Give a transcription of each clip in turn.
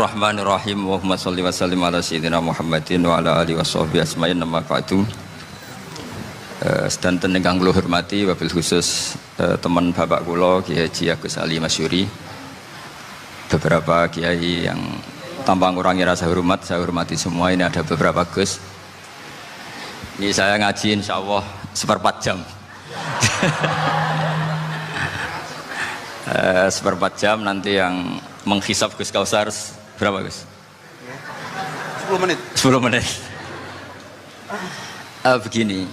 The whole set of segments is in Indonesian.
Bismillahirrahmanirrahim. Allahumma sholli wa sallim ala sayyidina Muhammadin wa ala alihi washabbihi asma'in nama ba'du. Sedanten ingkang kula hormati wabil khusus teman bapak kula Kiai Haji Agus Ali Masyuri. Beberapa kiai yang tanpa ngurangi rasa hormat, saya hormati semua. Ini ada beberapa Gus. Ini saya ngaji insyaallah seperempat jam. Seperempat jam nanti yang menghisap Gus Kausar berapa Gus? 10 menit. 10 menit. Begini,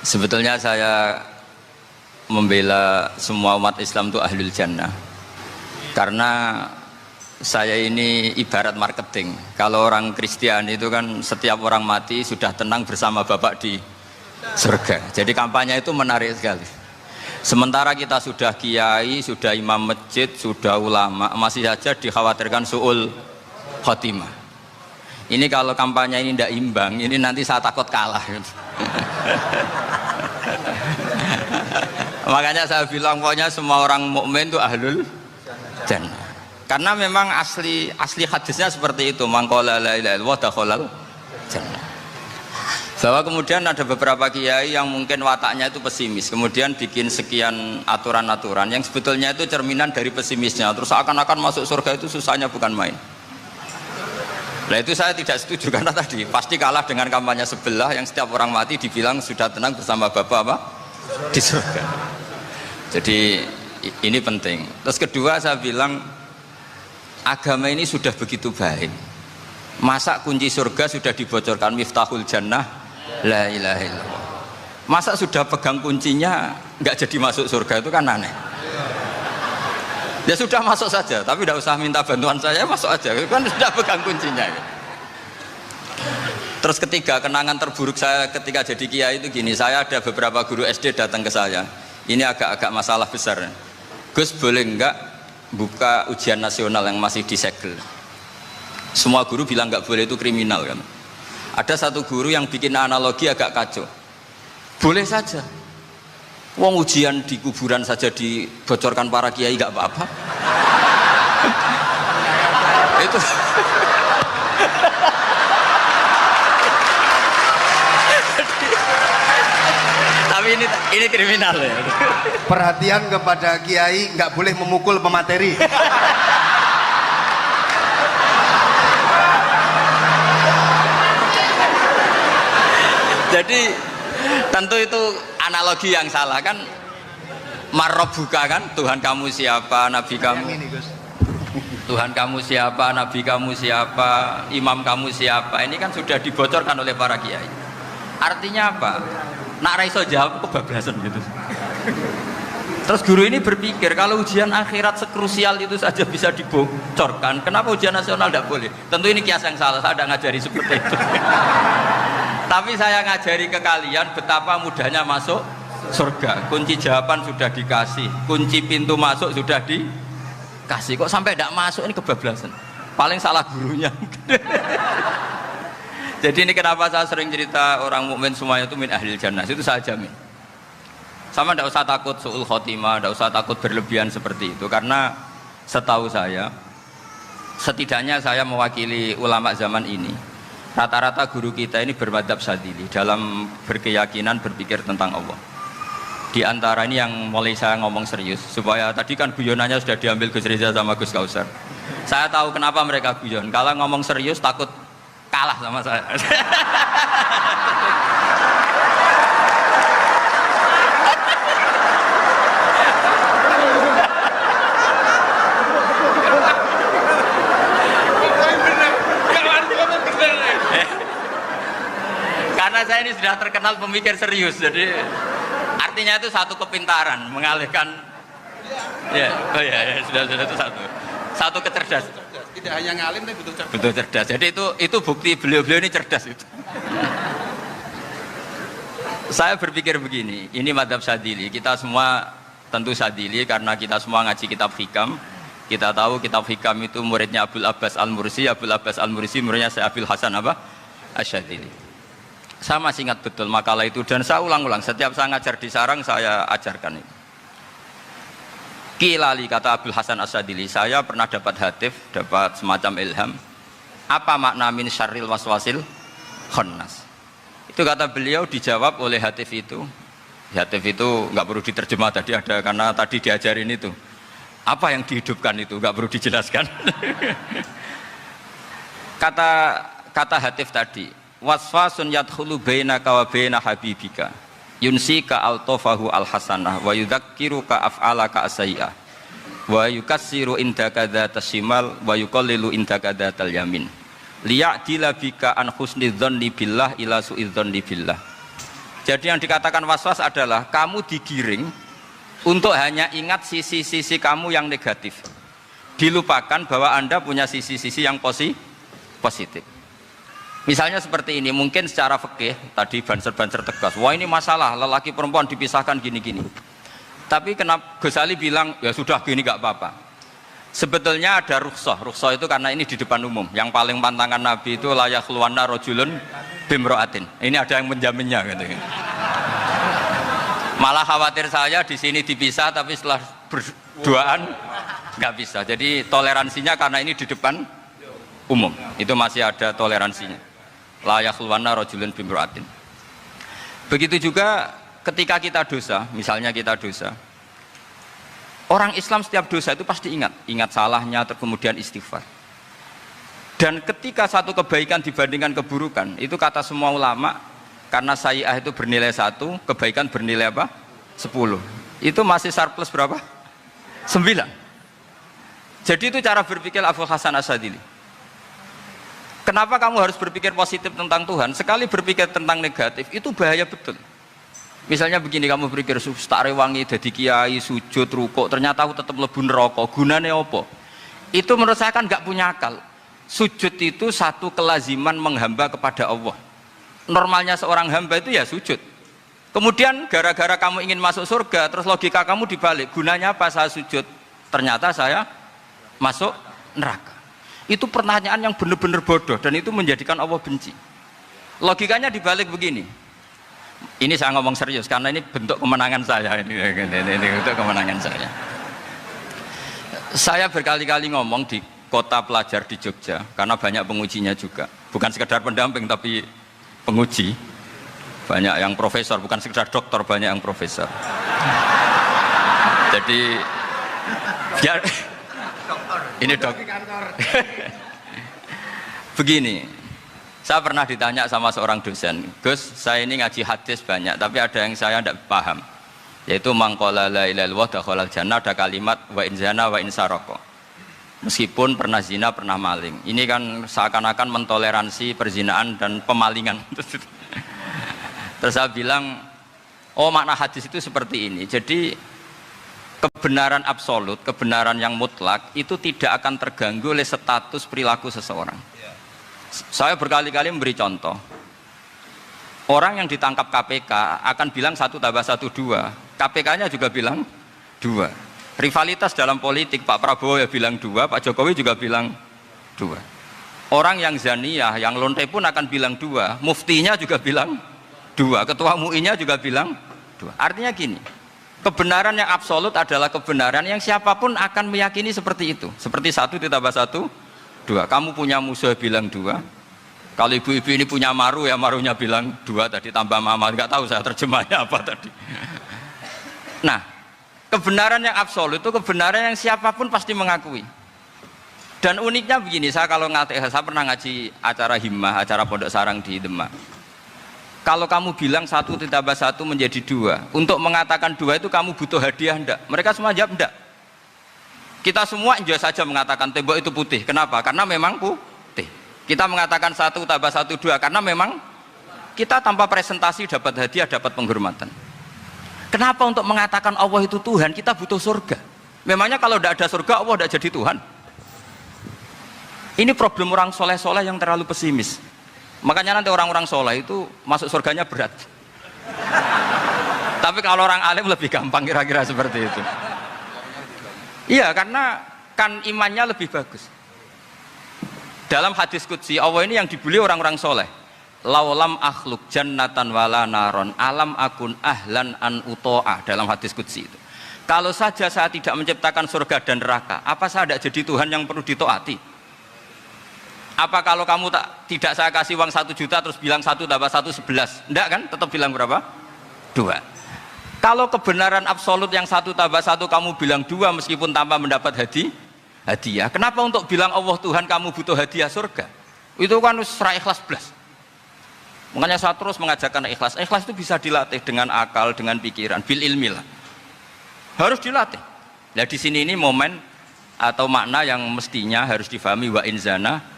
sebetulnya saya membela semua umat Islam itu ahlul jannah, karena saya ini ibarat marketing. Kalau orang Kristiani itu kan setiap orang mati sudah tenang bersama Bapak di surga. Jadi kampanye itu menarik sekali. Sementara kita sudah kiai, sudah imam masjid, sudah ulama, masih saja dikhawatirkan su'ul khotimah. Ini kalau kampanye ini tidak imbang, ini nanti saya takut kalah. Makanya saya bilang pokoknya semua orang mukmin itu ahlul jannah. Karena memang asli hadisnya seperti itu, man qala la ilaha illallah dakhalal jannah. Bahwa kemudian ada beberapa kiai yang mungkin wataknya itu pesimis, kemudian bikin sekian aturan-aturan yang sebetulnya itu cerminan dari pesimisnya, terus akan-akan masuk surga itu susahnya bukan main. Nah itu saya tidak setuju, karena tadi pasti kalah dengan kampanye sebelah yang setiap orang mati dibilang sudah tenang bersama Bapak apa? Di surga. Jadi ini penting. Terus kedua saya bilang agama ini sudah begitu baik, masa kunci surga sudah dibocorkan, miftahul jannah la ilaha illallah. Masa sudah pegang kuncinya nggak jadi masuk surga, itu kan aneh. Ya sudah masuk saja, tapi tidak usah minta bantuan saya, masuk aja, kan sudah pegang kuncinya. Terus ketiga, kenangan terburuk saya ketika jadi kiai itu gini, saya ada beberapa guru SD datang ke saya, ini agak-agak masalah besar. Gus, boleh nggak buka ujian nasional yang masih disegel? Semua guru bilang nggak boleh, itu kriminal kan. Ada satu guru yang bikin analogi agak kacau. Boleh saja, wong ujian di kuburan saja dibocorkan para kiai nggak apa-apa. Itu tapi ini kriminal ya. Perhatian kepada kiai, nggak boleh memukul pemateri. Jadi tentu itu analogi yang salah kan. Marrobuka kan, Tuhan kamu siapa, Nabi kamu. Tuhan kamu siapa, Nabi kamu siapa, imam kamu siapa. Ini kan sudah dibocorkan oleh para kiai. Artinya apa? Nak raiso jawab kebablasan gitu. Terus guru ini berpikir kalau ujian akhirat sekrusial itu saja bisa dibocorkan, kenapa ujian nasional tidak boleh? Tentu ini kias yang salah, saya tidak ngajari seperti itu. Tapi saya ngajari ke kalian betapa mudahnya masuk surga. Kunci jawaban sudah dikasih, kunci pintu masuk sudah dikasih. Kok sampai tidak masuk, ini kebablasan. Paling salah gurunya. Jadi ini kenapa saya sering cerita orang mukmin semuanya itu min ahlil jannah, itu saya jamin. Sama tidak usah takut su'ul khotimah, tidak usah takut berlebihan seperti itu, karena setahu saya, setidaknya saya mewakili ulama zaman ini, rata-rata guru kita ini bermadzhab Syadzili dalam berkeyakinan berpikir tentang Allah. Di antara ini yang mulai saya ngomong serius, supaya tadi kan guyonannya sudah diambil Gus Reza sama Gus Kausar. Saya tahu kenapa mereka guyon, kalau ngomong serius takut kalah sama saya. Karena saya ini sudah terkenal pemikir serius, jadi artinya itu satu kepintaran mengalihkan. Ya, oh ya, sudah itu satu kecerdasan. Tidak hanya ngalim tapi butuh cerdas. Betul cerdas. Jadi itu bukti beliau-beliau ini cerdas itu. Saya berpikir begini, ini madzhab Syadzili. Kita semua tentu Syadzili karena kita semua ngaji kitab hikam. Kita tahu kitab hikam itu muridnya Abul Abbas Al-Mursi. Abul Abbas Al-Mursi muridnya Syekh Abil Hasan apa? Asy-Syadzili. Saya masih ingat betul makalah itu dan saya ulang-ulang. Setiap saya ngajar di sarang saya ajarkan itu. Kilali, kata Abdul Hasan Asyadili, saya pernah dapat hatif, dapat semacam ilham. Apa makna min syarril waswasil khannas? Itu kata beliau dijawab oleh hatif itu. Hatif itu nggak perlu diterjemah tadi ada, karena tadi diajarin itu. Apa yang dihidupkan itu nggak perlu dijelaskan. kata hatif tadi, waswasun yadkhulu bainaka wa baina habibika yunsika altofahu alhasanah wa yudzakiruka af'alaka asai'ah wa yukassiru indaka dzatas shimal wa yuqallilu indaka dzatal yamin liya'dila bika an husni dzanni billah ila su'i dzanni billah. Jadi yang dikatakan waswas adalah kamu digiring untuk hanya ingat sisi-sisi kamu yang negatif, dilupakan bahwa Anda punya sisi-sisi yang positif. Misalnya seperti ini, mungkin secara fikih tadi banser-banser tegas, wah ini masalah lelaki perempuan dipisahkan gini-gini. Tapi kenapa Ghazali bilang ya sudah gini gak apa-apa. Sebetulnya ada rukhsah itu karena ini di depan umum. Yang paling pantangan Nabi itu la yakhluwanna rajulun bimra'atin. Ini ada yang menjaminnya gitu. Malah khawatir saya di sini dipisah tapi setelah berduaan nggak bisa. Jadi toleransinya karena ini di depan umum. Itu masih ada toleransinya. La yakhluwanna rajulun bimra'atin. Begitu juga ketika kita dosa, misalnya kita dosa. Orang Islam setiap dosa itu pasti ingat salahnya, kemudian istighfar. Dan ketika satu kebaikan dibandingkan keburukan, itu kata semua ulama, karena sayi'ah itu bernilai 1, kebaikan bernilai apa? 10. Itu masih surplus berapa? 9. Jadi itu cara berpikir Abdul Hasan Asyadili. Kenapa kamu harus berpikir positif tentang Tuhan? Sekali berpikir tentang negatif, itu bahaya betul. Misalnya begini, kamu berpikir tak rewangi jadi kiai, sujud, rukuk, ternyata aku tetap lebu neraka, gunane apa? Itu menurut saya kan nggak punya akal. Sujud itu satu kelaziman menghamba kepada Allah. Normalnya seorang hamba itu ya sujud. Kemudian gara-gara kamu ingin masuk surga, terus logika kamu dibalik, gunanya apa saya sujud? Ternyata saya masuk neraka. Itu pertanyaan yang benar-benar bodoh dan itu menjadikan Allah benci. Logikanya dibalik begini. Ini saya ngomong serius karena ini bentuk kemenangan saya. Ini bentuk kemenangan saya. Saya berkali-kali ngomong di kota pelajar di Jogja karena banyak pengujinya juga. Bukan sekedar pendamping tapi penguji. Banyak yang profesor, bukan sekedar doktor, banyak yang profesor. Jadi biar ini dok. Begini, saya pernah ditanya sama seorang dosen, Gus, saya ini ngaji hadis banyak, tapi ada yang saya tidak paham, yaitu mangqala la ilaha illallah dakhalal jannah, ada kalimat wa in zana wa in saraka. Meskipun pernah zina, pernah maling. Ini kan seakan-akan mentoleransi perzinaan dan pemalingan. Terus saya bilang, oh makna hadis itu seperti ini. Jadi kebenaran absolut, kebenaran yang mutlak itu tidak akan terganggu oleh status perilaku seseorang. Saya berkali-kali memberi contoh. Orang yang ditangkap KPK akan bilang 1 tambah 1 2. KPK-nya juga bilang 2. Rivalitas dalam politik, Pak Prabowo ya bilang 2, Pak Jokowi juga bilang 2. Orang yang zaniyah, yang lonte pun akan bilang 2. Muftinya juga bilang 2. Ketua MUI-nya juga bilang 2. Artinya gini, kebenaran yang absolut adalah kebenaran yang siapapun akan meyakini seperti itu. Seperti 1 ditambah 1, 2. Kamu punya musuh bilang 2. Kalau ibu-ibu ini punya maru, ya marunya bilang 2 tadi tambah mama. Nggak tahu saya terjemahnya apa tadi. Nah, kebenaran yang absolut itu kebenaran yang siapapun pasti mengakui. Dan uniknya begini, saya kalau saya pernah ngaji acara himmah, acara pondok sarang di Demak. Kalau kamu bilang 1 ditambah 1 menjadi 2, untuk mengatakan 2 itu kamu butuh hadiah enggak? Mereka semua jawab enggak. Kita semua juga saja mengatakan tembok itu putih. Kenapa? Karena memang putih. Kita mengatakan 1 tambah 1 2 karena memang kita tanpa presentasi dapat hadiah, dapat penghormatan. Kenapa untuk mengatakan Allah itu Tuhan kita butuh surga? Memangnya kalau tidak ada surga Allah tidak jadi Tuhan? Ini problem orang soleh-soleh yang terlalu pesimis. Makanya nanti orang-orang soleh itu masuk surganya berat. Tapi kalau orang alim lebih gampang kira-kira seperti itu. Iya, karena kan imannya lebih bagus. Dalam hadis qudsi Allah ini yang dibuli orang-orang soleh. Laulam akhluk jannatan wala naron alam akun ahlan an uto'ah, dalam hadis qudsi itu. Kalau saja saya tidak menciptakan surga dan neraka, apa saya tidak jadi Tuhan yang perlu ditaati? Apa kalau kamu tidak saya kasih uang 1 juta terus bilang 1 tambah 1 11? Enggak kan? Tetap bilang berapa? 2. Kalau kebenaran absolut yang 1 tambah 1 kamu bilang 2 meskipun tanpa mendapat hadiah. Kenapa untuk bilang Allah Tuhan kamu butuh hadiah surga? Itu kan serah ikhlas belas. Makanya saya terus mengajarkan ikhlas. Ikhlas itu bisa dilatih dengan akal, dengan pikiran, bil ilmi lah. Harus dilatih. Nah di sini ini momen atau makna yang mestinya harus difahami wa inzana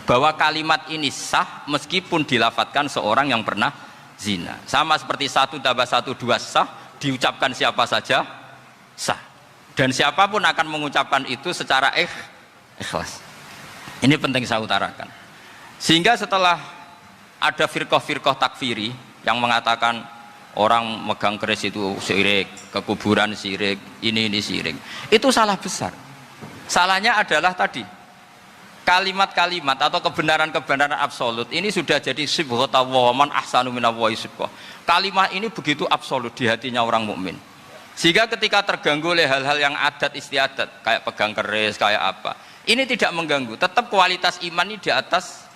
bahwa kalimat ini sah meskipun dilafatkan seorang yang pernah zina. Sama seperti 1 tambah 1 2 sah, diucapkan siapa saja sah. Dan siapapun akan mengucapkan itu secara ikhlas. Ini penting saya utarakan. Sehingga setelah ada firqah-firqah takfiri yang mengatakan orang megang keris itu syirik, ke kuburan syirik, ini syirik. Itu salah besar. Salahnya adalah tadi kalimat-kalimat atau kebenaran-kebenaran absolut ini sudah jadi sibghata wa man ahsanu minallahi sibghah. Kalimat ini begitu absolut di hatinya orang mukmin. Sehingga ketika terganggu oleh hal-hal yang adat istiadat kayak pegang keris, kayak apa, ini tidak mengganggu. Tetap kualitas iman ini di atas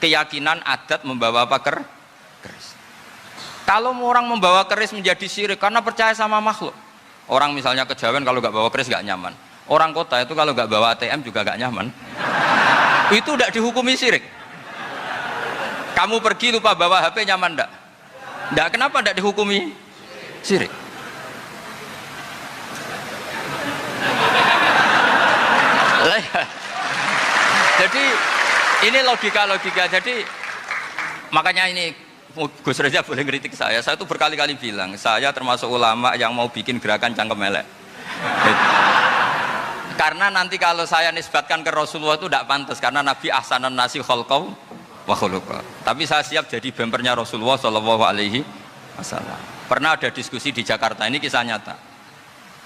keyakinan adat membawa apa keris. Kalau orang membawa keris menjadi syirik karena percaya sama makhluk. Orang misalnya kejawen kalau nggak bawa keris nggak nyaman. Orang kota itu kalau nggak bawa ATM juga nggak nyaman. Itu tidak dihukumi syirik. Kamu pergi lupa bawa HP nyaman enggak? Enggak, kenapa tidak dihukumi syirik? Jadi ini logika. Jadi makanya ini Gus Reza boleh kritik saya itu berkali-kali bilang saya termasuk ulama yang mau bikin gerakan cangkem elek. Karena nanti kalau saya nisbatkan ke Rasulullah itu tidak pantas karena Nabi ahsanan nasi khalqau wa khuluqa. Tapi saya siap jadi bempernya Rasulullah sallallahu alaihi wasallam. Pernah ada diskusi di Jakarta, ini kisah nyata.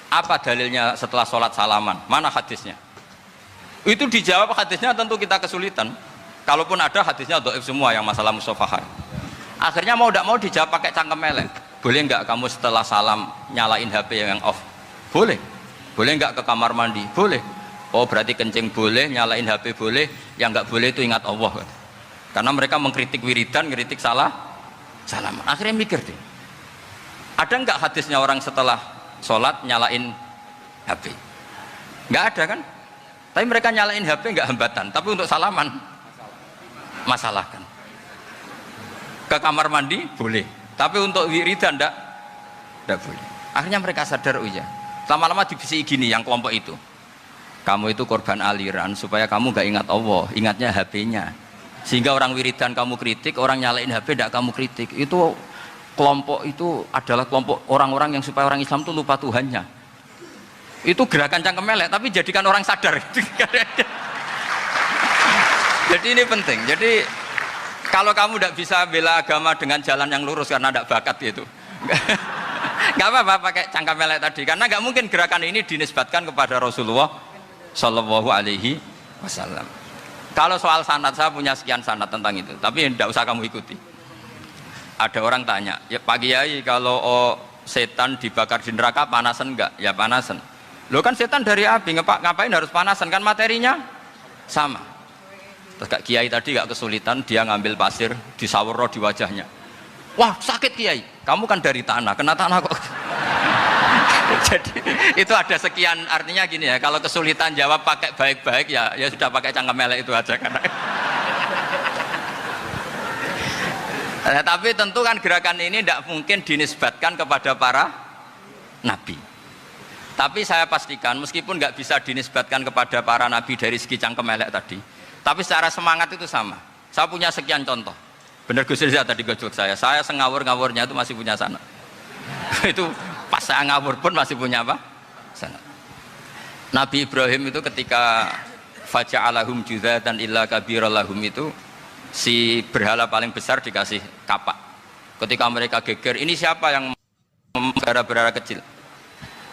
Apa dalilnya setelah sholat salaman? Mana hadisnya? Itu dijawab hadisnya tentu kita kesulitan. Kalaupun ada hadisnya dhaif semua yang masalah musafahat. Akhirnya mau tidak mau dijawab pakai cangkem elek. Boleh enggak kamu setelah salam nyalain HP yang off? Boleh. Boleh enggak ke kamar mandi? Boleh. Oh berarti kencing boleh, nyalain HP boleh, yang enggak boleh itu ingat Allah. Karena mereka mengkritik wiridan, kritik salaman. Akhirnya mikir deh. Ada enggak hadisnya orang setelah sholat nyalain HP? Enggak ada kan? Tapi mereka nyalain HP enggak hambatan, tapi untuk salaman masalahkan. Ke kamar mandi boleh, tapi untuk wiridan enggak boleh. Akhirnya mereka sadar, oh iya. Lama-lama dibisiki gini yang kelompok itu. Kamu itu korban aliran supaya kamu gak ingat Allah, ingatnya HP-nya. Sehingga orang wiridan kamu kritik, orang nyalain HP tidak kamu kritik. Itu kelompok itu adalah kelompok orang-orang yang supaya orang Islam itu lupa Tuhannya. Itu gerakan cangkem elek, tapi jadikan orang sadar. Jadi ini penting. Jadi kalau kamu tidak bisa bela agama dengan jalan yang lurus karena tidak bakat gitu. Nggak apa-apa pakai cangkem elek tadi karena nggak mungkin gerakan ini dinisbatkan kepada Rasulullah Shallallahu Alaihi Wasallam. Kalau soal sanad saya punya sekian sanad tentang itu, tapi tidak usah kamu ikuti. Ada orang tanya, ya Pak Kiai kalau setan dibakar di neraka panasan enggak? Ya panasan. Lo kan setan dari api, ngapain harus panasan? Kan materinya sama. Terus Kak Kiai tadi nggak kesulitan, dia ngambil pasir disawero di wajahnya. Wah sakit Kiai, kamu kan dari tanah, kena tanah kok. Jadi itu ada sekian, artinya gini ya, kalau kesulitan jawab pakai baik-baik ya sudah pakai cangkem elek itu aja karena. Tapi tentu kan gerakan ini tidak mungkin dinisbatkan kepada para nabi. Tapi saya pastikan meskipun nggak bisa dinisbatkan kepada para nabi dari segi cangkem elek tadi, tapi secara semangat itu sama. Saya punya sekian contoh. Benar Gus Riza tadi gojok saya sengawur-ngawurnya itu masih punya sanad. Itu pas saya ngawur pun masih punya apa? Sanad. Nabi Ibrahim itu ketika faja'alahum juzatan illa kabirallahum itu si berhala paling besar dikasih kapak. Ketika mereka geger, ini siapa yang memelihara berhala kecil?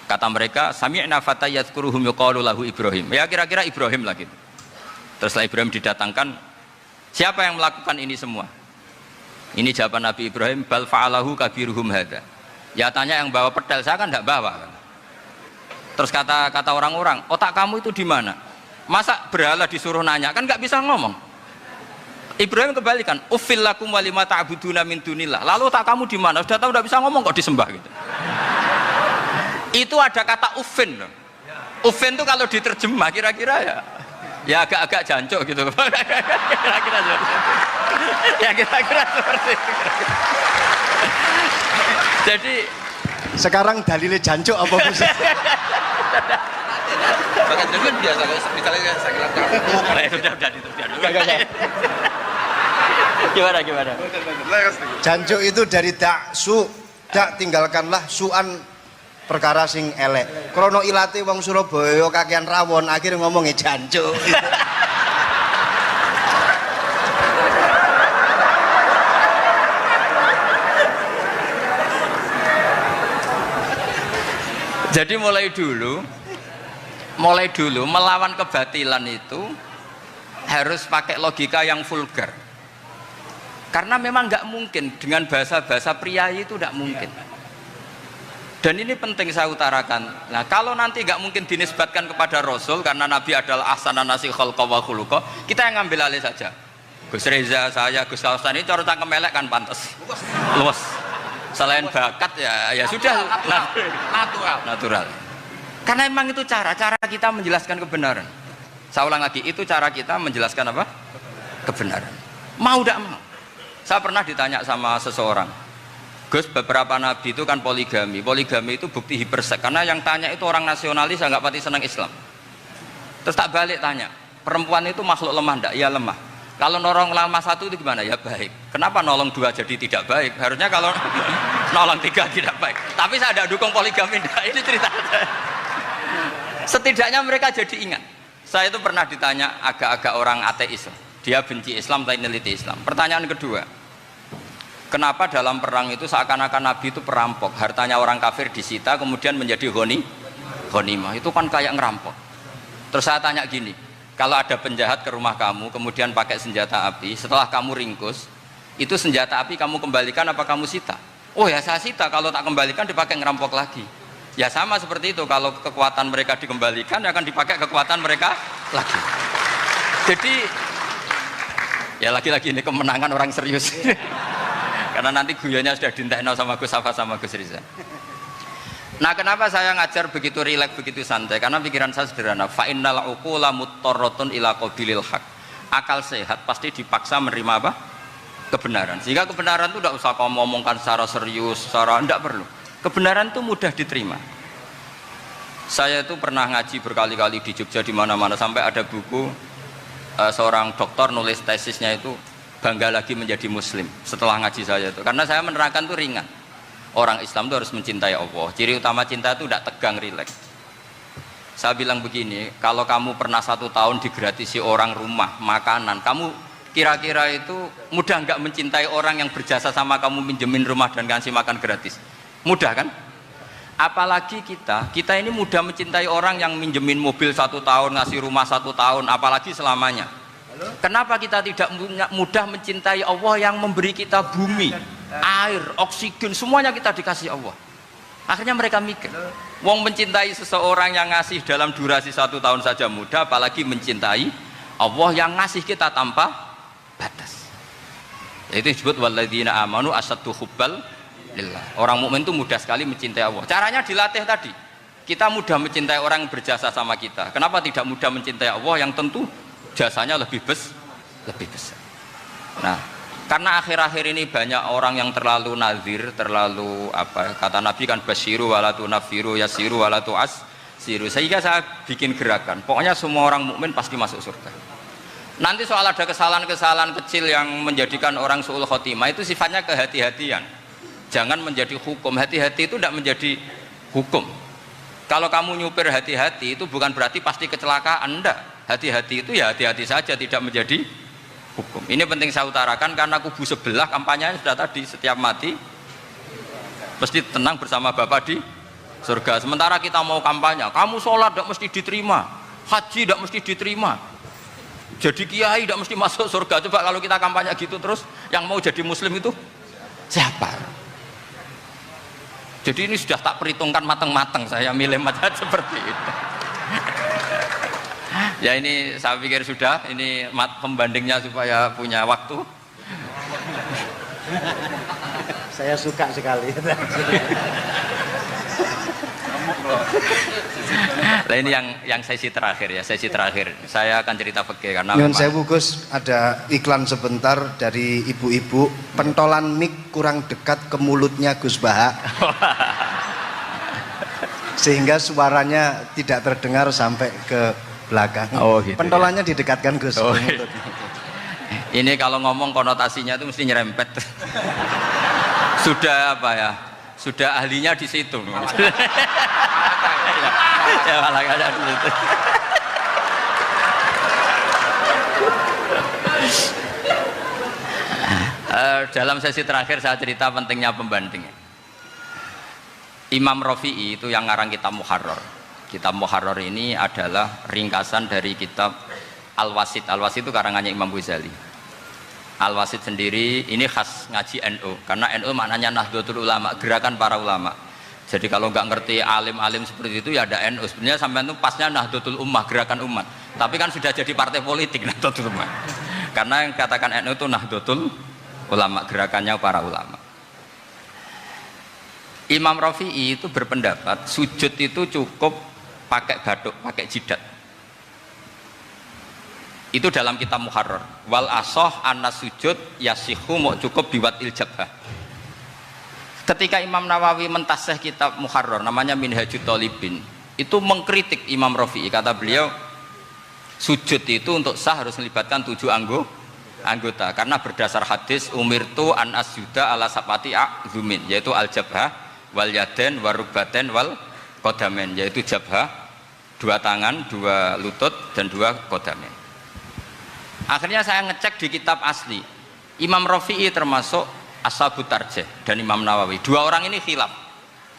Kata mereka, sami'na fata yadhkuruhum yuqalu lahu Ibrahim. Ya kira-kira Ibrahim lah gitu. Terus setelah Ibrahim didatangkan, siapa yang melakukan ini semua? Ini jawaban Nabi Ibrahim, bal fa'alahu kabiruhum hadza. Ya tanya yang bawa pedal, saya kan tidak bawa. Terus kata orang-orang, otak kamu itu di mana? Masa berhala disuruh nanya, kan nggak bisa ngomong. Ibrahim kembalikan, uffil lakum walima ta'buduna min dunillah. Lalu otak kamu di mana? Sudah tahu nggak bisa ngomong kok disembah gitu. Itu ada kata uffin. Uffin itu kalau diterjemah kira-kira ya agak-agak jancuk gitu. Kira-kira ya kira-kira seperti itu. Jadi Sekarang dalilnya jancuk apa Gus? bahkan dengan biasa kalau misalnya saya bilang udah itu gimana Jancuk itu dari daksu, dak tinggalkanlah suan perkara sing elek. Krono ilate wong Surabaya kakean rawon akhirnya ngomongnya jancuk. Jadi mulai dulu melawan kebatilan itu harus pakai logika yang vulgar. Karena memang nggak mungkin dengan bahasa-bahasa priayi itu nggak mungkin. Dan ini penting saya utarakan. Nah, kalau nanti nggak mungkin dinisbatkan kepada Rasul karena Nabi adalah ahsanan nasi khalqa wa khuluqa, kita yang ngambil alih saja. Gus Reza, saya, Gus Hasan ini cara cangkem elek kan pantas. Luas. Selain bakat ya sudah natural. Karena memang itu cara kita menjelaskan kebenaran. Saya ulang lagi, itu cara kita menjelaskan apa? Kebenaran. Mau tidak mau. Saya pernah ditanya sama seseorang, Gus, beberapa nabi itu kan poligami. Poligami itu bukti hipersek. Karena yang tanya itu orang nasionalis, saya nggak pati senang Islam. Terus tak balik tanya, perempuan itu makhluk lemah enggak? Ya lemah. Kalau nolong lama satu itu gimana? Ya baik. Kenapa nolong dua jadi tidak baik? Harusnya kalau nolong tiga tidak baik. Tapi saya tidak dukung poligami. Ini cerita. Setidaknya mereka jadi ingat. Saya itu pernah ditanya agak-agak orang ateis. Dia benci Islam tapi neliti Islam. Pertanyaan kedua, kenapa dalam perang itu seakan-akan Nabi itu perampok? Hartanya orang kafir disita kemudian menjadi ghanimah. Itu kan kayak ngerampok. Terus saya tanya gini, kalau ada penjahat ke rumah kamu kemudian pakai senjata api, setelah kamu ringkus itu senjata api kamu kembalikan apa kamu sita? Oh ya saya sita, kalau tak kembalikan dipakai ngerampok lagi. Ya sama seperti itu, kalau kekuatan mereka dikembalikan akan dipakai kekuatan mereka lagi. Jadi ya lagi-lagi ini kemenangan orang serius. Karena nanti guyonnya sudah dintekno sama Gus Safa sama Gus Riza. Nah, kenapa saya ngajar begitu rileks, begitu santai? Karena pikiran saya sederhana. Fa innal uqula muttarratun ila qabilil haq. Akal sehat pasti dipaksa menerima apa? Kebenaran. Sehingga kebenaran itu tidak usah kamu ngomongkan secara serius, secara tidak perlu. Kebenaran itu mudah diterima. Saya itu pernah ngaji berkali-kali di Jogja di mana-mana sampai ada buku seorang dokter nulis tesisnya itu bangga lagi menjadi muslim setelah ngaji saya itu. Karena saya menerangkan itu ringan. Orang Islam itu harus mencintai Allah. Ciri utama cinta itu tidak tegang, rileks. Saya bilang begini, kalau kamu pernah 1 tahun digratisi orang rumah, makanan, kamu kira-kira itu mudah nggak mencintai orang yang berjasa sama kamu minjemin rumah dan kasih makan gratis? Mudah kan? Apalagi kita ini mudah mencintai orang yang minjemin mobil 1 tahun, ngasih rumah 1 tahun, apalagi selamanya. Kenapa kita tidak mudah mencintai Allah yang memberi kita bumi, air, oksigen, semuanya kita dikasih Allah? Akhirnya mereka mikir, wong mencintai seseorang yang ngasih dalam durasi 1 tahun saja mudah, apalagi mencintai Allah yang ngasih kita tanpa batas. Itu disebut walladzina amanu asaddu hubbal lillah. Orang mukmin itu mudah sekali mencintai Allah. Caranya dilatih tadi. Kita mudah mencintai orang yang berjasa sama kita. Kenapa tidak mudah mencintai Allah yang tentu jasanya lebih besar. Nah, karena akhir-akhir ini banyak orang yang terlalu nazir, terlalu apa? Kata Nabi kan basyiru walatu nafiru yasiru walatu asiru. Sehingga saya bikin gerakan. Pokoknya semua orang mukmin pasti masuk surga. Nanti soal ada kesalahan-kesalahan kecil yang menjadikan orang su'ul khotimah itu sifatnya kehati-hatian. Jangan menjadi hukum. Hati-hati itu tidak menjadi hukum. Kalau kamu nyupir hati-hati itu bukan berarti pasti kecelakaan, enggak. Hati-hati itu ya hati-hati saja, tidak menjadi hukum. Ini penting saya utarakan karena kubu sebelah kampanyenya sudah tadi, setiap mati mesti tenang bersama Bapak di surga. Sementara kita mau kampanye, kamu sholat tidak mesti diterima, haji tidak mesti diterima, jadi kiai tidak mesti masuk surga. Coba kalau kita kampanye gitu terus, yang mau jadi muslim itu siapa? Jadi ini sudah tak perhitungkan matang-matang saya milih mazhab seperti itu. Ya ini saya pikir sudah, ini pembandingnya supaya punya waktu. Saya suka sekali. Nah ini yang sesi terakhir ya, sesi terakhir. Saya akan cerita fikih karena Nyun sewu Gus, ada iklan sebentar dari ibu-ibu, pentolan mic kurang dekat ke mulutnya Gus Baha. Sehingga suaranya tidak terdengar sampai ke belakang. Oh, gitu, pentolannya didekatkan Gus. Oh, gitu. Ini kalau ngomong konotasinya itu mesti nyerempet. Sudah apa ya? Sudah ahlinya di situ. Ya malah ada di situ. Dalam sesi terakhir saya cerita pentingnya pembanding. Imam Rafi'i itu yang ngarang kitab Muharrar. Kitab Muharrar ini adalah ringkasan dari kitab Al-Wasit. Al-Wasit itu karangannya Imam Ghazali. Al-Wasit sendiri ini khas ngaji NU, karena NU maknanya Nahdlatul Ulama, gerakan para ulama. Jadi kalau nggak ngerti alim-alim seperti itu ya ada NU. Sebenarnya sampai itu pasnya Nahdlatul Ummah, gerakan umat. Tapi kan sudah jadi partai politik Nahdlatul Ummah. Karena yang katakan NU itu Nahdlatul Ulama, gerakannya para ulama. Imam Rafi'i itu berpendapat sujud itu cukup pakai batuk, pakai jidat. Itu dalam kitab Muharrar. Wal asoh anna sujud yasihu mau cukup biwat iljabah. Ketika Imam Nawawi mentasih kitab Muharrar namanya Minhajut Thalibin, itu mengkritik Imam Rafi'i. Kata beliau sujud itu untuk sah harus melibatkan 7 anggota karena berdasar hadis umirtu an asjuda ala sapati a'zumin, yaitu al jabhah wal yaden warubaten wal kodamen, yaitu jabhah 2 tangan, 2 lutut dan 2 kodamen. Akhirnya saya ngecek di kitab asli, Imam Rafi'i termasuk Ashabut Tarjih dan Imam Nawawi. 2 orang ini khilaf.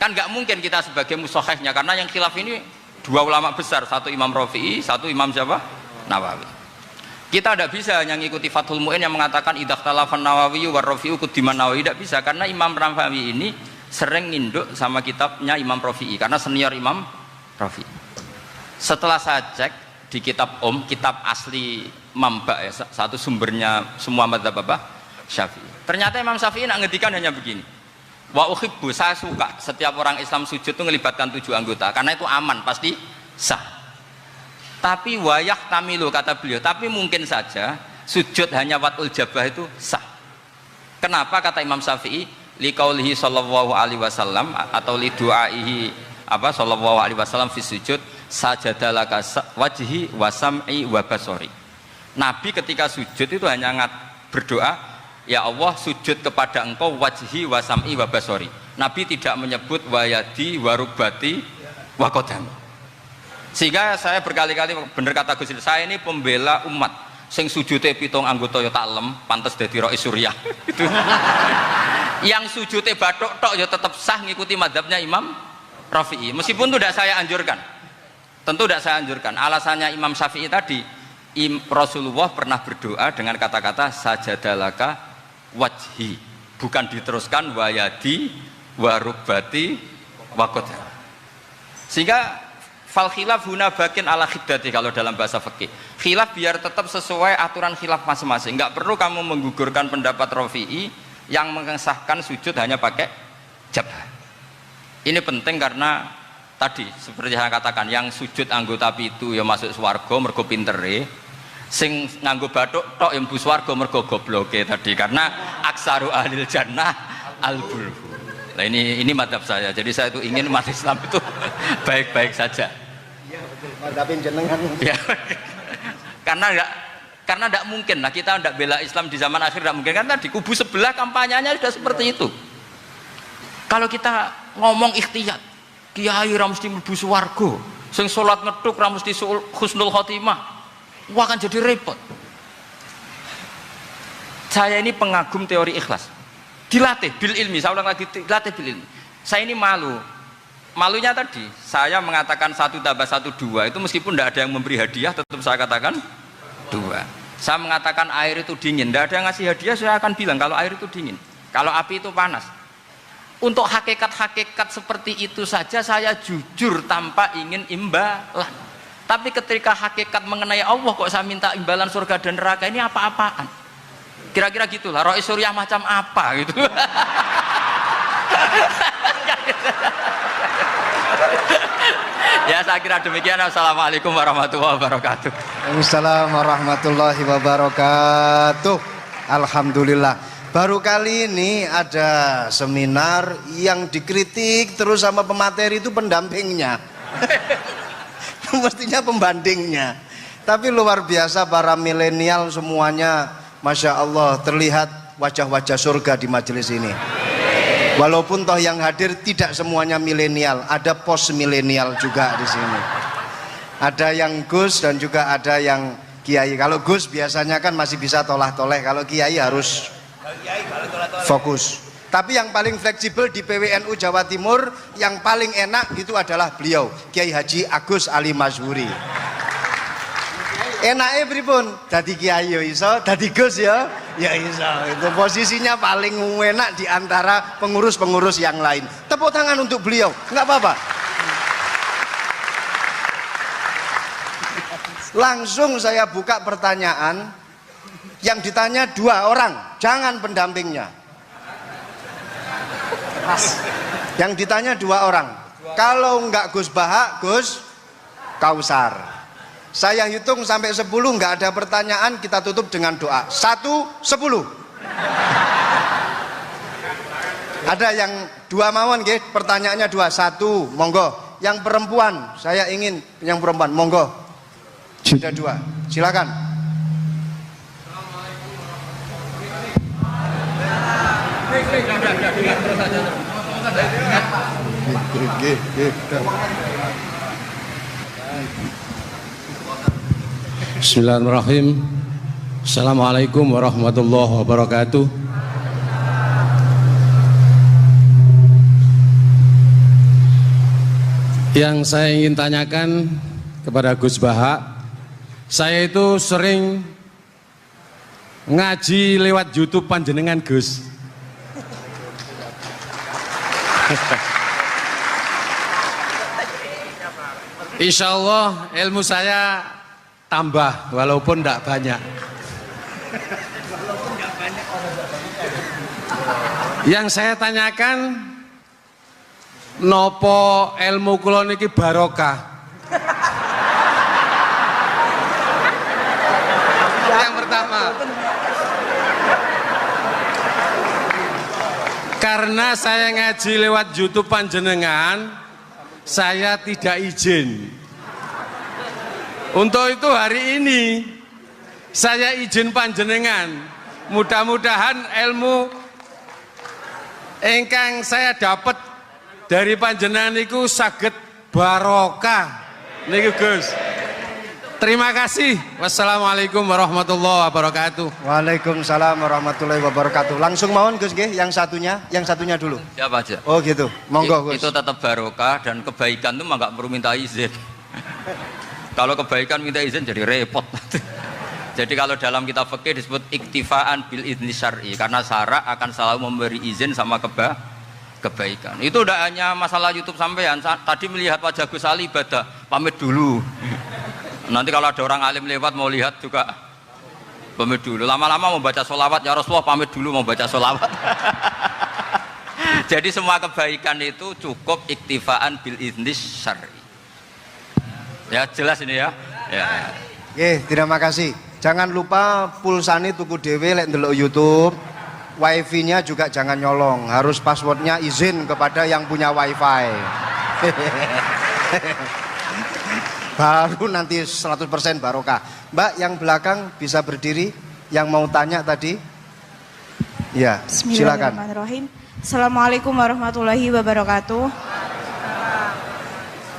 Kan nggak mungkin kita sebagai musohehnya, karena yang khilaf ini 2 ulama besar, satu Imam Rafi'i, satu Imam siapa? Nawawi. Kita tidak bisa hanya ngikuti Fathul Mu'in yang mengatakan idhaktalafan Nawawi war Rafi'u kudiman Nawawi, tidak bisa, karena Imam Nawawi ini sering nginduk sama kitabnya Imam Rafi'i karena senior Imam Rafi'i. Setelah saya cek di kitab kitab asli Mamba ya, satu sumbernya semua madzhab apa? Syafi'i. Ternyata Imam Syafi'i nak ngedikan hanya begini. Wa uhibbu, saya suka setiap orang Islam sujud itu melibatkan 7 anggota karena itu aman, pasti sah. Tapi wayah tamilu, kata beliau, tapi mungkin saja sujud hanya watul jabah itu sah. Kenapa kata Imam Syafi'i? Liqaulihi sallallahu alaihi wasallam atau li du'aihi apa sallallahu alaihi wasallam fi sujud sajadalaka wajhi wa sam'i wa basori. Nabi ketika sujud itu hanya berdoa, ya Allah sujud kepada engkau wajhi wa sam'i wa basori. Nabi tidak menyebut wayadi wa rubati wa qadami. Sehingga saya berkali-kali bener kata Gus, saya ini pembela umat sing sujute 7 anggota ya tak lem pantes dadi Rais Suriah. Itu. Yang sujute bathuk tok ya tetap sah ngikuti mazhabnya Imam Rafi'i. Meskipun itu tidak saya anjurkan. Tentu tidak saya anjurkan. Alasannya Imam Syafi'i tadi, Rasulullah pernah berdoa dengan kata-kata sajadalaka wajhi, bukan diteruskan wayadi warubati wakoda. Sehingga fal khilaf huna bakin ala khiddati kalau dalam bahasa fikih. Khilaf biar tetap sesuai aturan khilaf masing-masing. Enggak perlu kamu menggugurkan pendapat Rafi'i yang mengesahkan sujud hanya pakai jabah. Ini penting karena tadi seperti saya katakan, yang sujud anggota itu ya masuk swarga mergo pintere, sing nganggo bathuk tok yang mlebu swarga mergo gobloke tadi, karena aksaru ahlil jannah al-bulhu. Nah ini madhab saya, jadi saya itu ingin umat Islam itu baik-baik saja. Iya betul, madhabin jenengan. Ya. Karena tidak mungkin lah kita tidak bela Islam di zaman akhir, tidak mungkin, karena di kubu sebelah kampanyenya sudah seperti itu. Kalau kita ngomong ikhtiyat, kiai ra mesti mlebu swarga, sing salat ngethuk ra mesti husnul khotimah, wah akan jadi repot. Saya ini pengagum teori ikhlas, dilatih bil ilmi, saya ulang lagi, dilatih bil ilmi. Saya ini malunya tadi saya mengatakan 1 tambah 1 2, itu meskipun tidak ada yang memberi hadiah tetap saya katakan 2. Saya mengatakan air itu dingin, tidak ada yang ngasih hadiah, saya akan bilang kalau air itu dingin, kalau api itu panas. Untuk hakikat-hakikat seperti itu saja saya jujur tanpa ingin imbalan. Tapi ketika hakikat mengenai Allah kok saya minta imbalan surga dan neraka, ini apa-apaan? Kira-kira gitulah, Rois Suriah macam apa gitu. Ya saya kira demikian. Assalamualaikum warahmatullahi wabarakatuh. Waalaikumsalam warahmatullahi wabarakatuh. Alhamdulillah. Baru kali ini ada seminar yang dikritik terus sama pemateri itu pendampingnya. Mestinya pembandingnya. Tapi luar biasa para milenial semuanya, Masya Allah, terlihat wajah-wajah surga di majelis ini. Walaupun toh yang hadir tidak semuanya milenial, ada post milenial juga di sini. Ada yang Gus dan juga ada yang Kiai. Kalau Gus biasanya kan masih bisa tolah-toleh, kalau Kiai harus fokus. Tapi yang paling fleksibel di PWNU Jawa Timur, yang paling enak itu adalah beliau, Kiai Haji Agus Ali Mazhuri. Enaknya pripun? Dadi Kiai ya iso, dadi Gus ya iso. Itu posisinya paling enak di antara pengurus-pengurus yang lain. Tepuk tangan untuk beliau, nggak apa-apa. Langsung saya buka pertanyaan. Yang ditanya 2 orang, jangan pendampingnya. Yang ditanya 2 orang. Kalau enggak Gus Baha, Gus Kausar. Saya hitung sampai 10, enggak ada pertanyaan, kita tutup dengan doa. 1, 10. Ada yang 2 mawon nggih, pertanyaannya 2. 1, monggo. Yang perempuan, saya ingin yang perempuan, monggo. Sudah 2. Silakan. Bismillahirrahmanirrahim. Assalamualaikum warahmatullahi wabarakatuh. Yang saya ingin tanyakan kepada Gus Baha, saya itu sering ngaji lewat YouTube panjenengan Gus. Insya Allah ilmu saya tambah walaupun tidak banyak. Yang saya tanyakan, nopo ilmu kula niki barokah? Yang pertama, karena saya ngaji lewat YouTube panjenengan, saya tidak izin. Untuk itu hari ini saya izin panjenengan. Mudah-mudahan ilmu ingkang saya dapat dari panjenengan niku saged barokah niku Gus. Terima kasih. Wassalamualaikum warahmatullahi wabarakatuh. Waalaikumsalam warahmatullahi wabarakatuh. Langsung mawon Gus nggih, yang satunya dulu. Siapa aja? Oh gitu. Monggo Gus. Itu tetap barokah, dan kebaikan itu mah nggak perlu minta izin. Kalau kebaikan minta izin jadi repot. Jadi kalau dalam kitab fikih disebut iktifaan bil idzni syar'i, karena syara akan selalu memberi izin sama kebaikan. Itu udah hanya masalah YouTube sampean. Tadi melihat wajah Gus Ali ibadah, pamit dulu. Nanti kalau ada orang alim lewat mau lihat juga pamit dulu. Lama-lama mau baca sholawat, ya Rasulullah pamit dulu mau baca sholawat. Jadi semua kebaikan itu cukup iktifaan bil idzni syar'i. Ya jelas ini ya. Terima kasih. Jangan lupa pulsane tuku dhewe lek ndelok YouTube. Wifi-nya juga jangan nyolong, harus passwordnya izin kepada yang punya wifi. Baru nanti 100% barokah. Mbak yang belakang bisa berdiri, yang mau tanya tadi. Ya, silakan. Bismillahirrahmanirrahim. Assalamualaikum warahmatullahi wabarakatuh.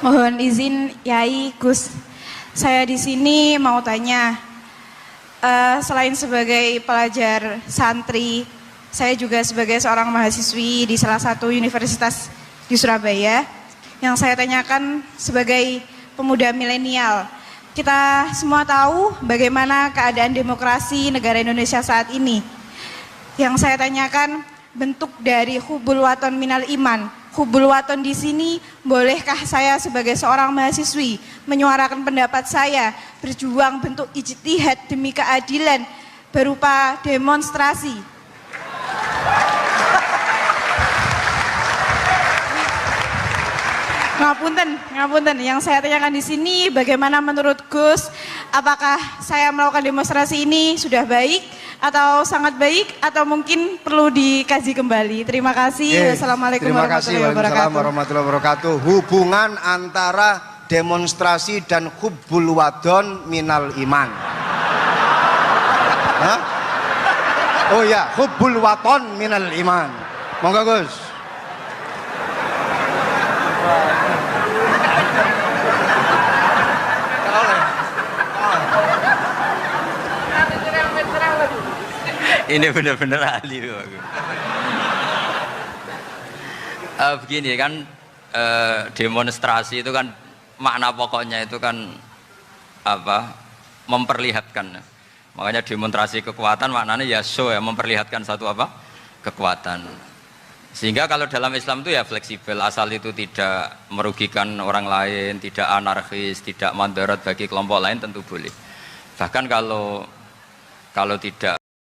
Mohon izin Yai Gus, saya di sini mau tanya. Selain sebagai pelajar santri, saya juga sebagai seorang mahasiswi di salah satu universitas di Surabaya. Yang saya tanyakan sebagai pemuda milenial, kita semua tahu bagaimana keadaan demokrasi negara Indonesia saat ini. Yang saya tanyakan, bentuk dari hubul waton minal iman. Hubul waton di sini, bolehkah saya sebagai seorang mahasiswi menyuarakan pendapat saya, berjuang bentuk ijtihad demi keadilan berupa demonstrasi? Ngapunten, yang saya tanyakan di sini, bagaimana menurut Gus, apakah saya melakukan demonstrasi ini sudah baik atau sangat baik atau mungkin perlu dikaji kembali? Terima kasih. Wassalamualaikum warahmatullahi wabarakatuh. Hubungan antara demonstrasi dan hubbul wadon minal iman. Hah? Oh ya, hubbul waton minal iman. Monggo Gus. Ini benar-benar ahli. Begini kan, demonstrasi itu kan makna pokoknya itu kan apa? Memperlihatkan. Makanya demonstrasi kekuatan maknanya ya show ya, memperlihatkan satu apa? Kekuatan. Sehingga kalau dalam Islam itu ya fleksibel, asal itu tidak merugikan orang lain, tidak anarkis, tidak mandorot bagi kelompok lain tentu boleh. Bahkan kalau tidak